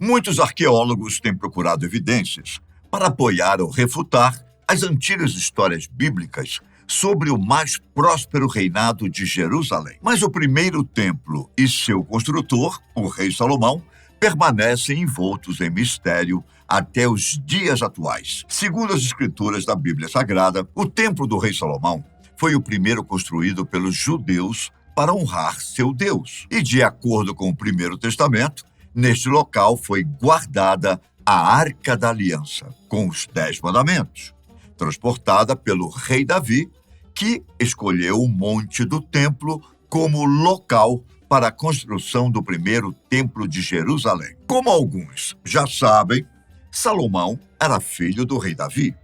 Muitos arqueólogos têm procurado evidências para apoiar ou refutar as antigas histórias bíblicas sobre o mais próspero reinado de Jerusalém. Mas o primeiro templo e seu construtor, o rei Salomão, permanecem envoltos em mistério até os dias atuais. Segundo as escrituras da Bíblia Sagrada, o templo do rei Salomão foi o primeiro construído pelos judeus para honrar seu Deus. E, de acordo com o Primeiro Testamento, neste local foi guardada a Arca da Aliança, com os 10 mandamentos, transportada pelo rei Davi, que escolheu o Monte do Templo como local para a construção do primeiro templo de Jerusalém. Como alguns já sabem, Salomão era filho do rei Davi,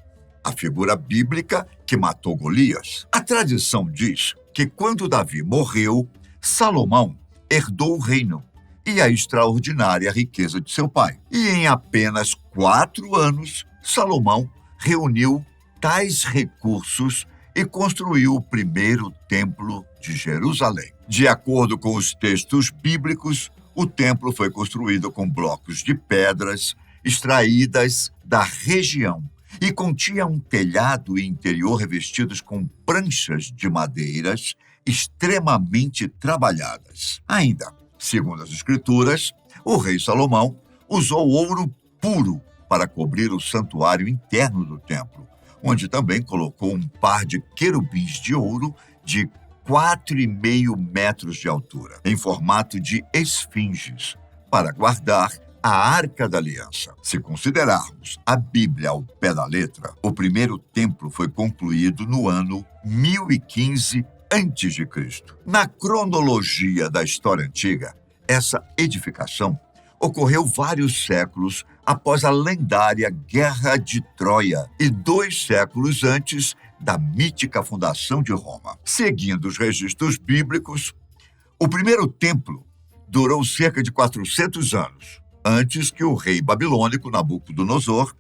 a figura bíblica que matou Golias. A tradição diz que quando Davi morreu, Salomão herdou o reino e a extraordinária riqueza de seu pai. E em apenas 4 anos, Salomão reuniu tais recursos e construiu o primeiro templo de Jerusalém. De acordo com os textos bíblicos, o templo foi construído com blocos de pedras extraídas da região e continha um telhado e interior revestidos com pranchas de madeiras extremamente trabalhadas. Ainda, segundo as Escrituras, o rei Salomão usou ouro puro para cobrir o santuário interno do templo, onde também colocou um par de querubins de ouro de 4,5 metros de altura, em formato de esfinges, para guardar a Arca da Aliança. Se considerarmos a Bíblia ao pé da letra, o primeiro templo foi concluído no ano 1015 a.C. Na cronologia da história antiga, essa edificação ocorreu vários séculos após a lendária Guerra de Troia e 2 séculos antes da mítica fundação de Roma. Seguindo os registros bíblicos, o primeiro templo durou cerca de 400 anos, antes que o rei babilônico Nabucodonosor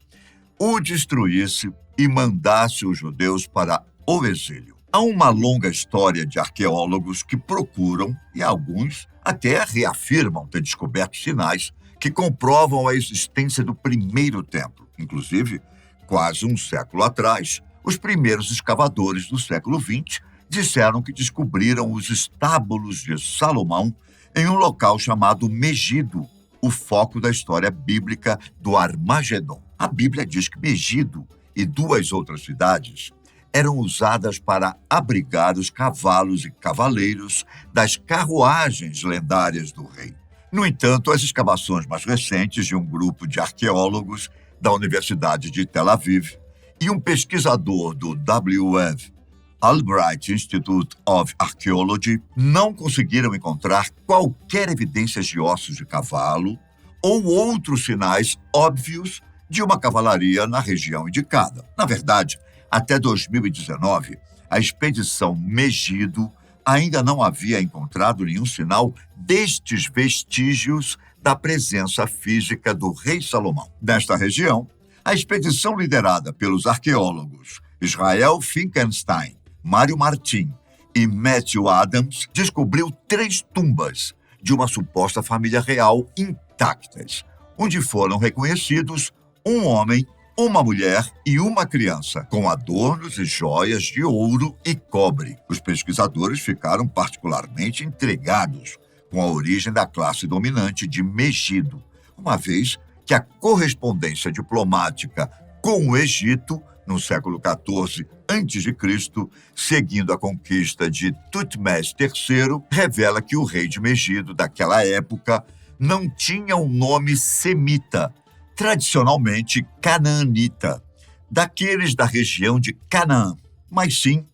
o destruísse e mandasse os judeus para o exílio. Há uma longa história de arqueólogos que procuram, e alguns até reafirmam ter descoberto sinais que comprovam a existência do primeiro templo. Inclusive, quase um século atrás, os primeiros escavadores do século XX disseram que descobriram os estábulos de Salomão em um local chamado Megido, o foco da história bíblica do Armagedon. A Bíblia diz que Megido e 2 outras cidades eram usadas para abrigar os cavalos e cavaleiros das carruagens lendárias do rei. No entanto, as escavações mais recentes de um grupo de arqueólogos da Universidade de Tel Aviv e um pesquisador do W.F. Albright Institute of Archaeology não conseguiram encontrar qualquer evidência de ossos de cavalo ou outros sinais óbvios de uma cavalaria na região indicada. Na verdade, até 2019, a expedição Megido ainda não havia encontrado nenhum sinal destes vestígios da presença física do rei Salomão. Nesta região, a expedição liderada pelos arqueólogos Israel Finkelstein, Mário Martin e Matthew Adams descobriu 3 tumbas de uma suposta família real intactas, onde foram reconhecidos um homem, uma mulher e uma criança, com adornos e joias de ouro e cobre. Os pesquisadores ficaram particularmente intrigados com a origem da classe dominante de Megido, uma vez que a correspondência diplomática com o Egito, no século XIV a.C., seguindo a conquista de Tutmés III, revela que o rei de Megido daquela época não tinha um nome semita, tradicionalmente canaanita, daqueles da região de Canaã, mas sim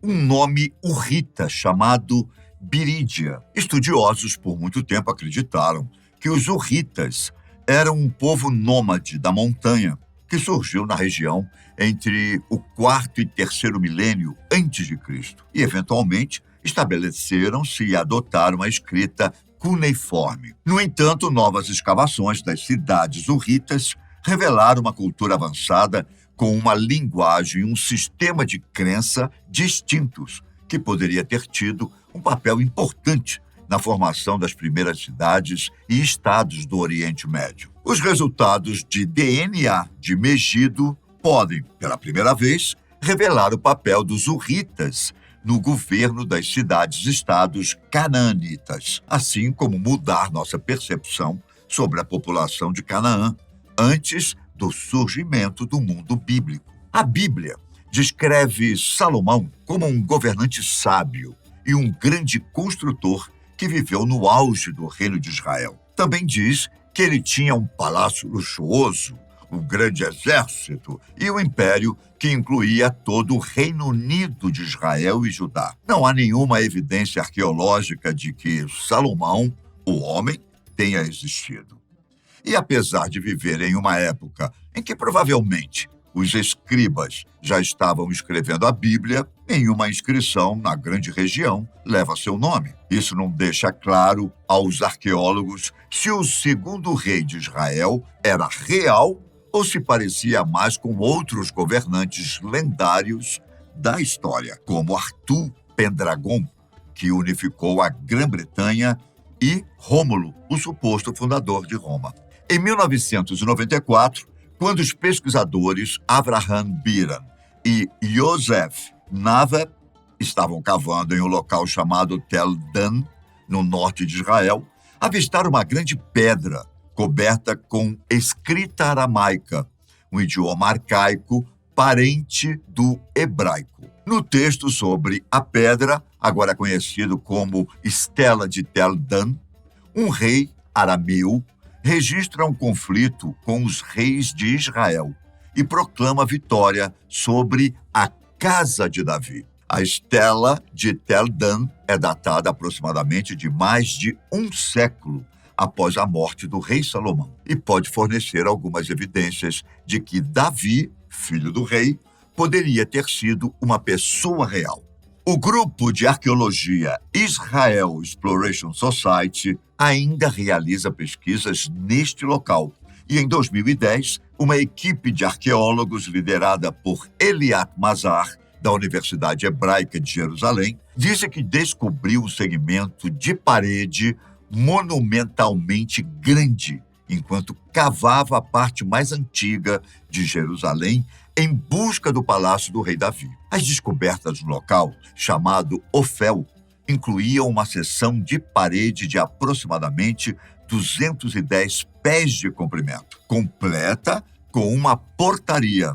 um nome hurrita chamado Birídia. Estudiosos por muito tempo acreditaram que os hurritas eram um povo nômade da montanha que surgiu na região entre o 4º e 3º milênio antes de Cristo e, eventualmente, estabeleceram-se e adotaram a escrita cuneiforme. No entanto, novas escavações das cidades hurritas revelaram uma cultura avançada com uma linguagem e um sistema de crença distintos, que poderia ter tido um papel importante na formação das primeiras cidades e estados do Oriente Médio. Os resultados de DNA de Megido podem, pela primeira vez, revelar o papel dos hurritas no governo das cidades-estados canaanitas, assim como mudar nossa percepção sobre a população de Canaã antes do surgimento do mundo bíblico. A Bíblia descreve Salomão como um governante sábio e um grande construtor que viveu no auge do reino de Israel. Também diz que ele tinha um palácio luxuoso, um grande exército e um império que incluía todo o Reino Unido de Israel e Judá. Não há nenhuma evidência arqueológica de que Salomão, o homem, tenha existido. E apesar de viver em uma época em que provavelmente os escribas já estavam escrevendo a Bíblia, nenhuma inscrição na grande região leva seu nome. Isso não deixa claro aos arqueólogos se o segundo rei de Israel era real ou se parecia mais com outros governantes lendários da história, como Arthur Pendragon, que unificou a Grã-Bretanha, e Rômulo, o suposto fundador de Roma. Em 1994, quando os pesquisadores Avraham Biran e Yosef Nave estavam cavando em um local chamado Tel Dan, no norte de Israel, avistaram uma grande pedra coberta com escrita aramaica, um idioma arcaico parente do hebraico. No texto sobre a pedra, agora conhecido como Estela de Tel Dan, um rei arameu registra um conflito com os reis de Israel e proclama vitória sobre a casa de Davi. A Estela de Tel Dan é datada aproximadamente de mais de um século após a morte do rei Salomão e pode fornecer algumas evidências de que Davi, filho do rei, poderia ter sido uma pessoa real. O grupo de arqueologia Israel Exploration Society ainda realiza pesquisas neste local e, em 2010, uma equipe de arqueólogos liderada por Eliat Mazar, da Universidade Hebraica de Jerusalém, disse que descobriu um segmento de parede monumentalmente grande enquanto cavava a parte mais antiga de Jerusalém em busca do palácio do rei Davi. As descobertas no local, chamado Ofel, incluíam uma seção de parede de aproximadamente 210 pés de comprimento, completa com uma portaria,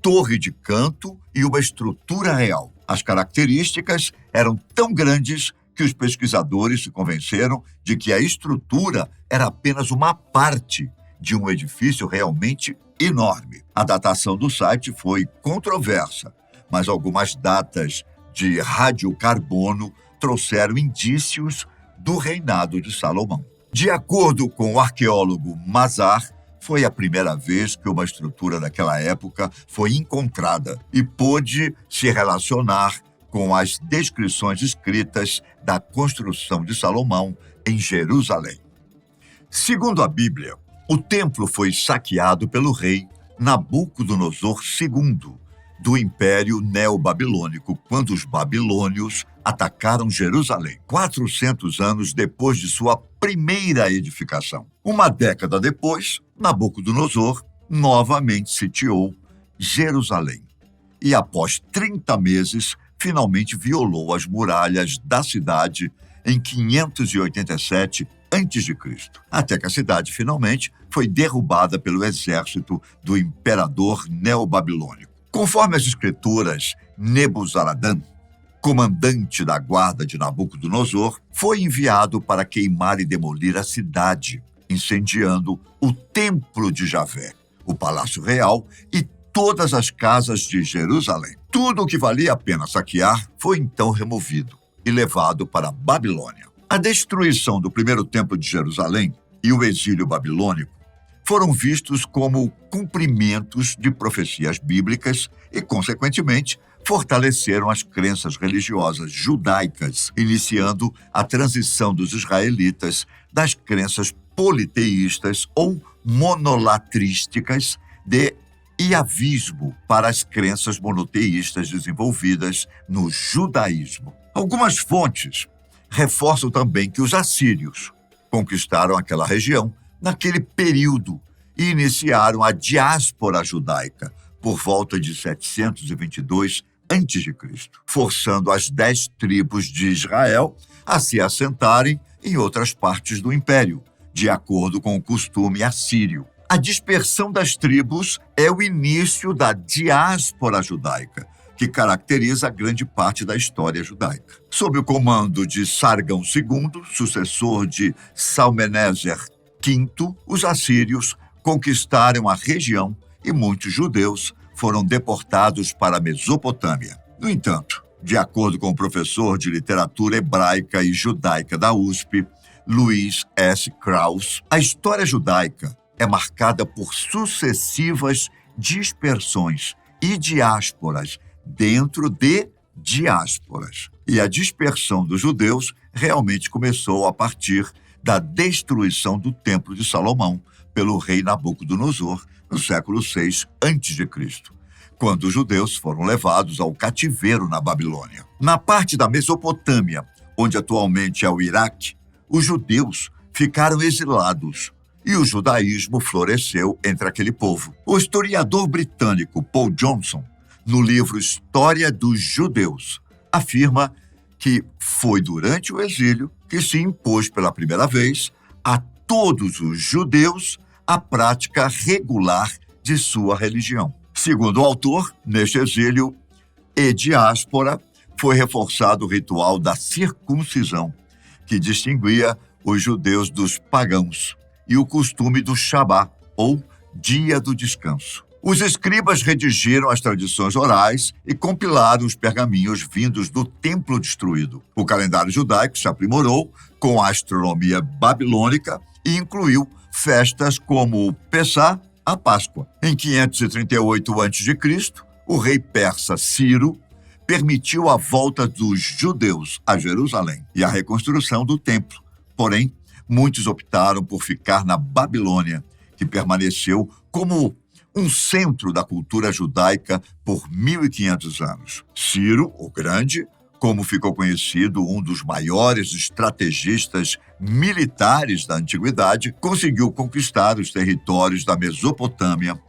torre de canto e uma estrutura real. As características eram tão grandes que os pesquisadores se convenceram de que a estrutura era apenas uma parte de um edifício realmente enorme. A datação do site foi controversa, mas algumas datas de radiocarbono trouxeram indícios do reinado de Salomão. De acordo com o arqueólogo Mazar, foi a primeira vez que uma estrutura daquela época foi encontrada e pôde se relacionar com as descrições escritas da construção de Salomão em Jerusalém. Segundo a Bíblia, o templo foi saqueado pelo rei Nabucodonosor II, do Império Neobabilônico, quando os babilônios atacaram Jerusalém, 400 anos depois de sua primeira edificação. Uma década depois, Nabucodonosor novamente sitiou Jerusalém e, após 30 meses, finalmente violou as muralhas da cidade em 587 a.C., até que a cidade finalmente foi derrubada pelo exército do imperador neobabilônico. Conforme as escrituras, Nebuzaradan, comandante da guarda de Nabucodonosor, foi enviado para queimar e demolir a cidade, incendiando o templo de Javé, o palácio real e todas as casas de Jerusalém. Tudo o que valia a pena saquear foi então removido e levado para a Babilônia. A destruição do primeiro templo de Jerusalém e o exílio babilônico foram vistos como cumprimentos de profecias bíblicas e, consequentemente, fortaleceram as crenças religiosas judaicas, iniciando a transição dos israelitas das crenças politeístas ou monolatrísticas de iavismo para as crenças monoteístas desenvolvidas no judaísmo. Algumas fontes reforçam também que os assírios conquistaram aquela região naquele período e iniciaram a diáspora judaica por volta de 722 a.C., forçando as 10 tribos de Israel a se assentarem em outras partes do império, de acordo com o costume assírio. A dispersão das tribos é o início da diáspora judaica, que caracteriza grande parte da história judaica. Sob o comando de Sargão II, sucessor de Salmeneser V, os assírios conquistaram a região e muitos judeus foram deportados para a Mesopotâmia. No entanto, de acordo com o professor de literatura hebraica e judaica da USP, Luiz S. Krauss, a história judaica é marcada por sucessivas dispersões e diásporas dentro de diásporas. E a dispersão dos judeus realmente começou a partir da destruição do Templo de Salomão pelo rei Nabucodonosor no século VI a.C., quando os judeus foram levados ao cativeiro na Babilônia. Na parte da Mesopotâmia, onde atualmente é o Iraque, os judeus ficaram exilados e o judaísmo floresceu entre aquele povo. O historiador britânico Paul Johnson, no livro História dos Judeus, afirma que foi durante o exílio que se impôs pela primeira vez a todos os judeus a prática regular de sua religião. Segundo o autor, neste exílio e diáspora, foi reforçado o ritual da circuncisão, que distinguia os judeus dos pagãos, e o costume do Shabá, ou Dia do Descanso. Os escribas redigiram as tradições orais e compilaram os pergaminhos vindos do templo destruído. O calendário judaico se aprimorou com a astronomia babilônica e incluiu festas como o Pessá, a Páscoa. Em 538 a.C., o rei persa Ciro permitiu a volta dos judeus a Jerusalém e a reconstrução do templo. Porém, muitos optaram por ficar na Babilônia, que permaneceu como um centro da cultura judaica por 1.500 anos. Ciro, o Grande, como ficou conhecido, um dos maiores estrategistas militares da antiguidade, conseguiu conquistar os territórios da Mesopotâmia,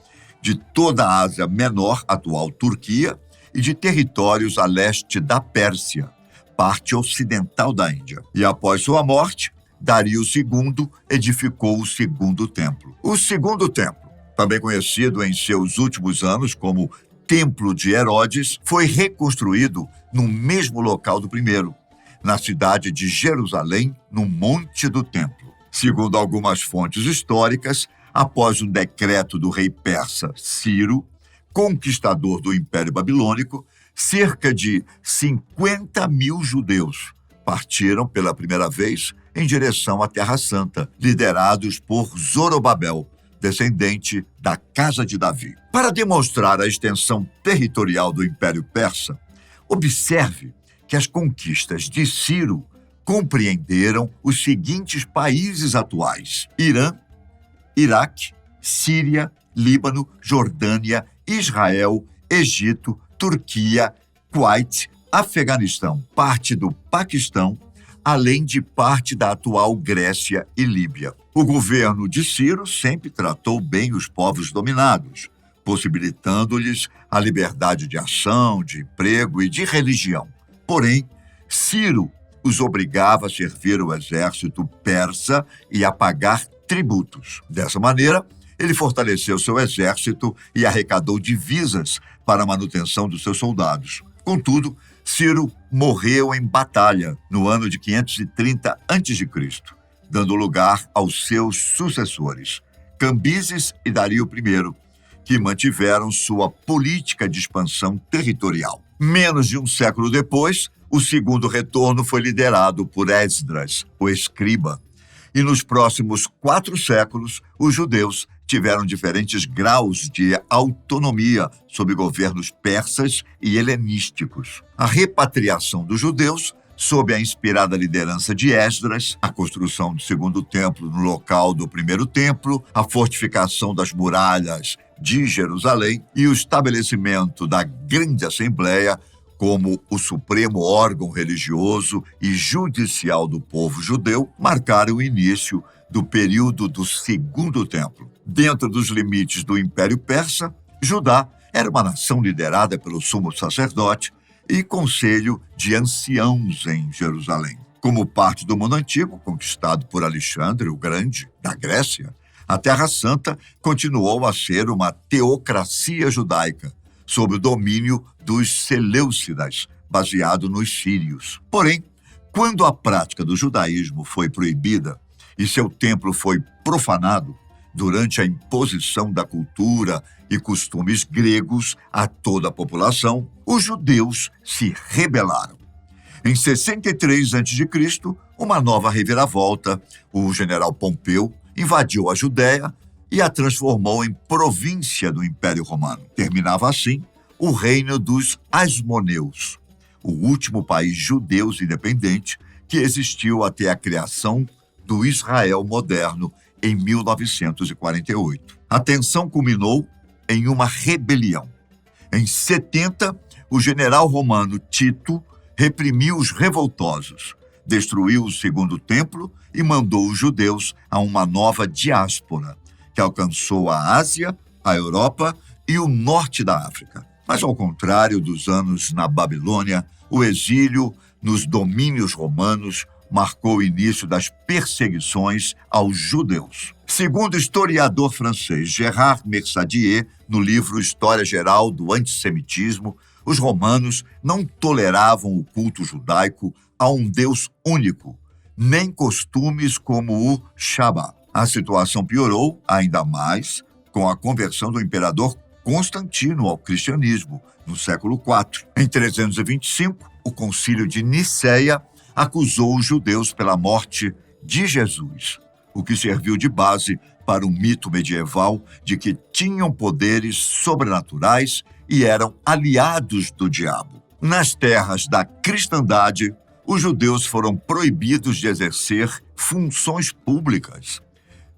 de toda a Ásia Menor, atual Turquia, e de territórios a leste da Pérsia, parte ocidental da Índia. E após sua morte, Dario II edificou o Segundo Templo. O Segundo Templo, também conhecido em seus últimos anos como Templo de Herodes, foi reconstruído no mesmo local do primeiro, na cidade de Jerusalém, no Monte do Templo. Segundo algumas fontes históricas, após um decreto do rei persa Ciro, conquistador do Império Babilônico, cerca de 50.000 judeus partiram pela primeira vez em direção à Terra Santa, liderados por Zorobabel, descendente da casa de Davi. Para demonstrar a extensão territorial do Império Persa, observe que as conquistas de Ciro compreenderam os seguintes países atuais: Irã, Iraque, Síria, Líbano, Jordânia, Israel, Egito, Turquia, Kuwait, Afeganistão, parte do Paquistão, além de parte da atual Grécia e Líbia. O governo de Ciro sempre tratou bem os povos dominados, possibilitando-lhes a liberdade de ação, de emprego e de religião. Porém, Ciro os obrigava a servir o exército persa e a pagar tributos. Dessa maneira, ele fortaleceu seu exército e arrecadou divisas para a manutenção dos seus soldados. Contudo, Ciro morreu em batalha no ano de 530 a.C., dando lugar aos seus sucessores, Cambises e Dario I, que mantiveram sua política de expansão territorial. Menos de um século depois, o segundo retorno foi liderado por Esdras, o escriba, e nos próximos 4 séculos, os judeus tiveram diferentes graus de autonomia sob governos persas e helenísticos. A repatriação dos judeus, sob a inspirada liderança de Esdras, a construção do Segundo Templo no local do Primeiro Templo, a fortificação das muralhas de Jerusalém e o estabelecimento da Grande Assembleia como o supremo órgão religioso e judicial do povo judeu, marcaram o início do período do Segundo Templo. Dentro dos limites do Império Persa, Judá era uma nação liderada pelo sumo sacerdote e conselho de anciãos em Jerusalém. Como parte do mundo antigo, conquistado por Alexandre o Grande, da Grécia, a Terra Santa continuou a ser uma teocracia judaica, sob o domínio dos Seleucidas, baseado nos sírios. Porém, quando a prática do judaísmo foi proibida e seu templo foi profanado, durante a imposição da cultura e costumes gregos a toda a população, os judeus se rebelaram. Em 63 a.C., uma nova reviravolta, o general Pompeu invadiu a Judéia e a transformou em província do Império Romano. Terminava assim o reino dos Asmoneus, o último país judeu independente que existiu até a criação do Israel moderno em 1948. A tensão culminou em uma rebelião. Em 70, o general romano Tito reprimiu os revoltosos, destruiu o Segundo Templo e mandou os judeus a uma nova diáspora, que alcançou a Ásia, a Europa e o norte da África. Mas, ao contrário dos anos na Babilônia, o exílio nos domínios romanos marcou o início das perseguições aos judeus. Segundo o historiador francês Gérard Mersadier, no livro História Geral do Antissemitismo, os romanos não toleravam o culto judaico a um Deus único, nem costumes como o Shabat. A situação piorou ainda mais com a conversão do imperador Constantino ao cristianismo, no século IV. Em 325, o Concílio de Nicéia acusou os judeus pela morte de Jesus, o que serviu de base para um mito medieval de que tinham poderes sobrenaturais e eram aliados do diabo. Nas terras da cristandade, os judeus foram proibidos de exercer funções públicas,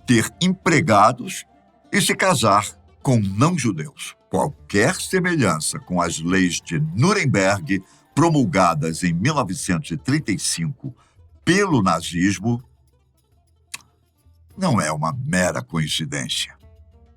ter empregados e se casar com não-judeus. Qualquer semelhança com as leis de Nuremberg, promulgadas em 1935 pelo nazismo, não é uma mera coincidência.